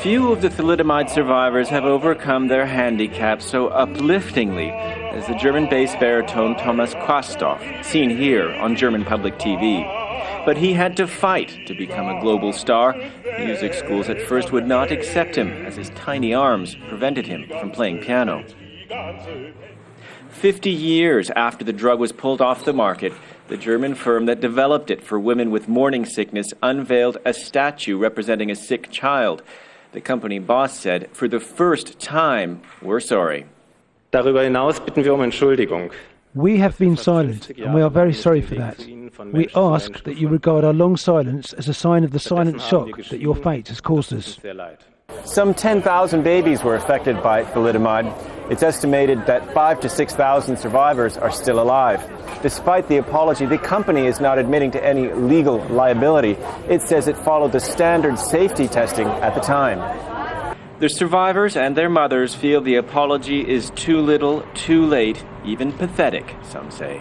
Few of the thalidomide survivors have overcome their handicap so upliftingly as the German bass baritone Thomas Quasthoff, seen here on German public TV. But he had to fight to become a global star. Music schools at first would not accept him, as his tiny arms prevented him from playing piano. 50 years after the drug was pulled off the market, the German firm that developed it for women with morning sickness unveiled a statue representing a sick child. The company boss said, "For the first time, we're sorry." Darüber hinaus bitten wir Entschuldigung. We have been silent, and we are very sorry for that. We ask that you regard our long silence as a sign of the silent shock that your fate has caused us. Some 10,000 babies were affected by thalidomide. It's estimated that 5,000 to 6,000 survivors are still alive. Despite the apology, the company is not admitting to any legal liability. It says it followed the standard safety testing at the time. The survivors and their mothers feel the apology is too little, too late, even pathetic, some say.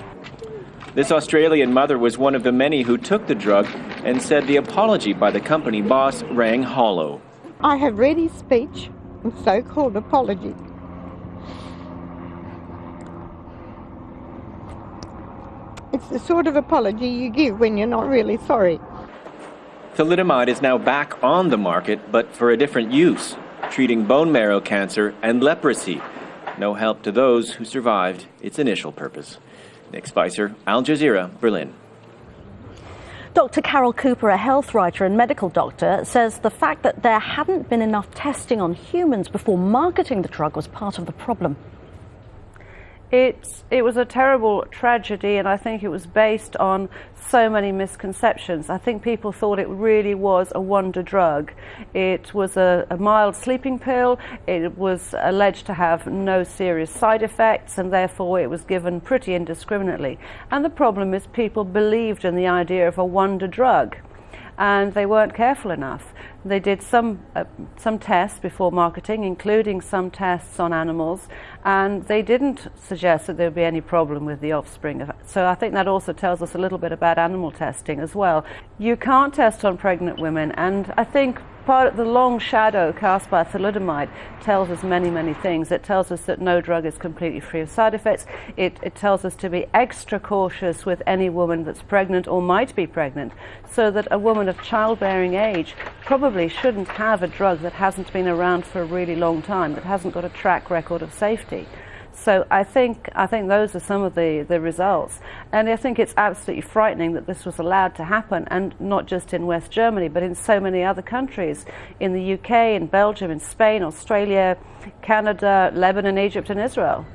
This Australian mother was one of the many who took the drug and said the apology by the company boss rang hollow. I have read his speech and so-called apology. It's the sort of apology you give when you're not really sorry. Thalidomide is now back on the market, but for a different use, treating bone marrow cancer and leprosy. No help to those who survived its initial purpose. Nick Spicer, Al Jazeera, Berlin. Dr. Carol Cooper, a health writer and medical doctor, says the fact that there hadn't been enough testing on humans before marketing the drug was part of the problem. It was a terrible tragedy, and I think it was based on so many misconceptions. I think people thought it really was a wonder drug. It was a mild sleeping pill. It was alleged to have no serious side effects, and therefore it was given pretty indiscriminately. And the problem is people believed in the idea of a wonder drug, and they weren't careful enough. They did some tests before marketing, including some tests on animals, and they didn't suggest that there would be any problem with the offspring. So I think that also tells us a little bit about animal testing as well. You can't test on pregnant women, and I think part of the long shadow cast by thalidomide tells us many, many things. It tells us that no drug is completely free of side effects. It tells us to be extra cautious with any woman that's pregnant or might be pregnant, so that a woman of childbearing age probably shouldn't have a drug that hasn't been around for a really long time, that hasn't got a track record of safety. So I think those are some of the results. And I think it's absolutely frightening that this was allowed to happen, and not just in West Germany, but in so many other countries, in the UK, in Belgium, in Spain, Australia, Canada, Lebanon, Egypt and Israel.